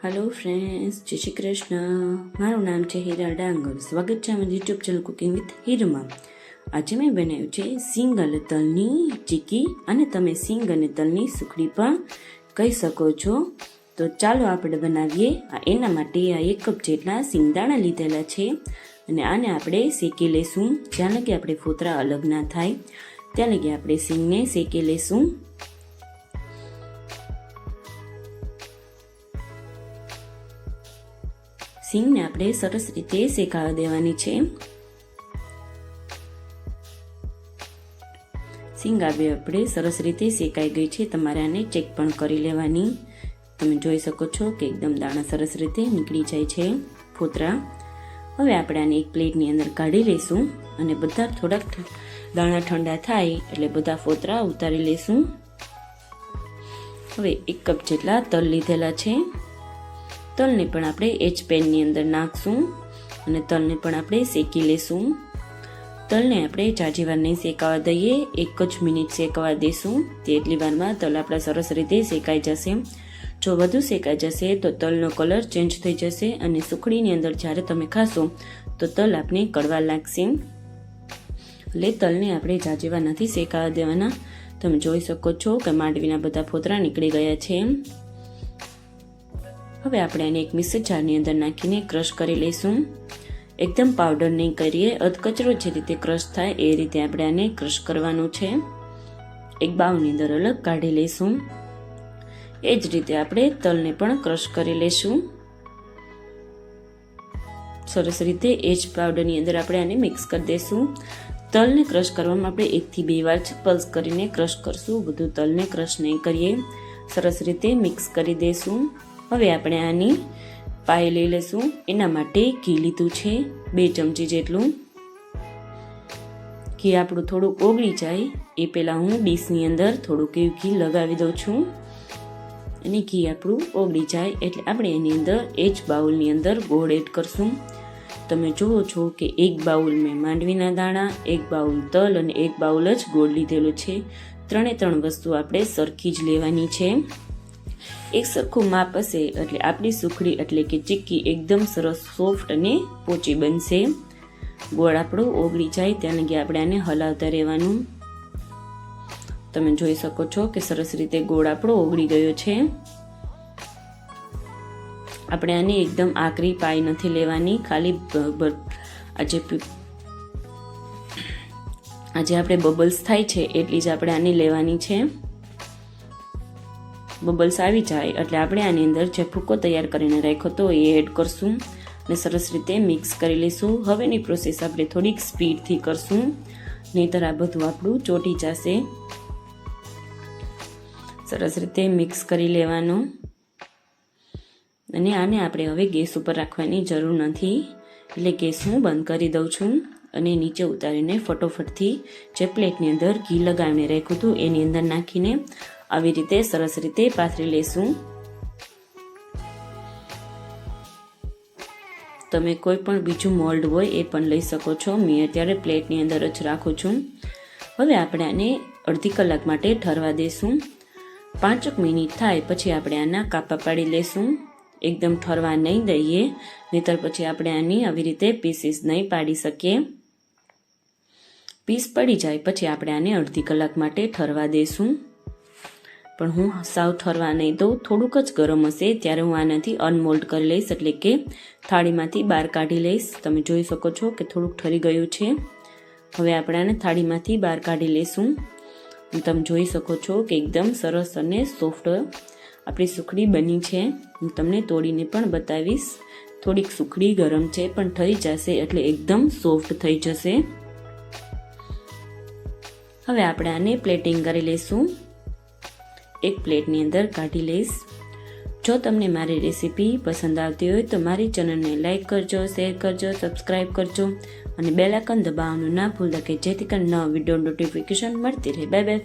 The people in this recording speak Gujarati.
हेलो फ्रेंड्स, जय श्री कृष्ण। मारू नाम है हीरा डांगर। स्वागत है मेरी यूट्यूब चैनल कुकिंग विथ हीरमा। आज मैं बनाव्યું છે સિંગ અને તલની ચીકી અને તમે સિંગ અને તલની સુખડી પણ કહી શકો છો। તો ચાલો આપણે બનાવીએ। એના માટે આ 1 કપ જેટલા સિંગદાણા લીધેલા છે અને આને આપણે શેકી લેશું। જ્યાં લગી આપણે ફોતરા અલગ ના થાય ત્યાં લગી આપણે સિંગને શેકી લેશું। સિંગ ને આપણે સરસ રીતે શેકાવા દેવાની છે। સિંગ આપણે સરસ રીતે શેકાઈ ગઈ છે। તમારે આને ચેક પણ કરી લેવાની। તમે જોઈ શકો છો કે એકદમ દાણા સરસ રીતે નીકળી જાય છે ફોતરા। હવે આપણે આને એક પ્લેટની અંદર કાઢી લઈશું અને બધા થોડાક દાણા ઠંડા થાય એટલે બધા ફોતરા ઉતારી લઈશું। હવે 1 કપ જેટલા તલ લીધેલા છે। તલને પણ આપણે એચ પેનની અંદર નાખશું અને તલને પણ આપણે શેકી લેશું। તલને આપણે જાજી વાર નહીં શેકાવા દઈએ, 1 જ મિનિટ શેકાવા દેશું। તેટલી વારમાં તલ આપણા સરસ રીતે શેકાઈ જશે। જો વધુ શેકાઈ જશે તો તલનો કલર ચેન્જ થઈ જશે અને સુખડીની અંદર જ્યારે તમે ખાશો તો તલ આપને કડવા લાગશે। એટલે તલને આપણે જાજી વાર નથી શેકાવા દેવાના। તમે જોઈ શકો છો કે માંડવીના બધા ફોતરા નીકળી ગયા છે। હવે આપણે આને એક મિક્સર જારની અંદર નાખીને ક્રશ કરી લઈશું। એકદમ પાવડર નહીં કરીએ, અધકચરો જે રીતે ક્રશ થાય એ રીતે આપણે આને ક્રશ કરવાનું છે। એક બાઉલની અંદર અલગ કાઢી લઈશું। એ જ રીતે આપણે તલને પણ ક્રશ કરી લઈશું। સરસ રીતે એ જ પાવડરની અંદર આપણે આને મિક્સ કરી દઈશું। તલને ક્રશ કરવામાં આપણે 1 થી 2 વાર પલ્સ કરીને ક્રશ કરશું। બધું તલને ક્રશ નહીં કરીએ, સરસ રીતે મિક્સ કરી દઈશું। હવે આપણે આની પાઈ લઈ લઈશું। એના માટે ઘી લીધું છે 2 ચમચી જેટલું। ઘી આપણું થોડું ઓગળી જાય એ પહેલાં હું ડીશની અંદર થોડુંક ઘી લગાવી દઉં છું અને ઘી આપણું ઓગળી જાય એટલે આપણે એની અંદર એ જ બાઉલની અંદર ગોળ એડ કરશું। તમે જુઓ છો કે 1 બાઉલ મેં માંડવીના દાણા, 1 બાઉલ તલ અને 1 બાઉલ જ ગોળ લીધેલો છે। 3 વસ્તુ આપણે સરખી જ લેવાની છે। એક સરખું માપ હશે એટલે આપણી સુખડી એટલે કે ચીક્કી એકદમ સરસ સોફ્ટ અને પોચી બનશે। ગોળ આપણો ઓગળી જાય ત્યાં લગી આપણે આને હલાવતા રહેવાનું। તમે જોઈ શકો છો કે સરસ રીતે ગોળ આપણો ઓગળી ગયો છે। આપણે આની એકદમ આકરી પાઈ નથી લેવાની, ખાલી આજે આપણે બબલ્સ થાય છે એટલી જ આપણે આની લેવાની છે। બબલ્સ આવી જાય એટલે આપણે આની અંદર જે ભૂકો તૈયાર કરીને રાખ્યો તો એ એડ કરશું અને સરસ રીતે મિક્સ કરી લઈશું। હવેની પ્રોસેસ આપણે થોડીક સ્પીડથી કરશું, નહીંતર આ બધું આપણું ચોટી જશે। સરસ રીતે મિક્સ કરી લેવાનું અને આને આપણે હવે ગેસ ઉપર રાખવાની જરૂર નથી, એટલે ગેસ હું બંધ કરી દઉં છું અને નીચે ઉતારીને ફટોફટથી જે પ્લેટની અંદર ઘી લગાવીને રાખ્યું હતું એની અંદર નાખીને આવી રીતે સરસ રીતે પાથરી લેશું। તમે કોઈ પણ બીજું મોલ્ડ હોય એ પણ લઈ શકો છો। મેં અત્યારે પ્લેટની અંદર જ રાખું છું। હવે આપણે આને અડધી કલાક માટે ઠરવા દેશું। 5 મિનિટ થાય પછી આપણે આના કાપા પાડી લેશું। એકદમ ઠરવા નહીં દઈએ, નહીતર પછી આપણે આની આવી રીતે પીસીસ નહીં પાડી શકીએ। પીસ પડી જાય પછી આપણે આને અડધી કલાક માટે ઠરવા દેશું। પણ હું સાવ ઠરવા નહીં દઉં, થોડુંક જ ગરમ હશે ત્યારે હું આનાથી અનમોલ્ડ કરી લઈશ, એટલે કે થાળીમાંથી બહાર કાઢી લઈશ। તમે જોઈ શકો છો કે થોડુંક ઠરી ગયું છે। હવે આપણે આને થાળીમાંથી બહાર કાઢી લઈશું। તમે જોઈ શકો છો કે એકદમ સરસ અને સોફ્ટ આપણી સુખડી બની છે। હું તમને તોડીને પણ બતાવીશ। થોડીક સુખડી ગરમ છે પણ ઠરી જશે એટલે એકદમ સોફ્ટ થઈ જશે। હવે આપણે આને પ્લેટિંગ કરી લઈશું। એક પ્લેટની અંદર કાઢી લઈશ। જો તમને મારી રેસીપી પસંદ આવતી હોય તો મારી ચેનલને લાઈક કરજો, શેર કરજો, સબસ્ક્રાઈબ કરજો અને બેલ આઇકન દબાવવાનું ના ભૂલતા કે જેથી કરીને નવા વિડીયો નોટિફિકેશન મળતી રહે। Bye bye.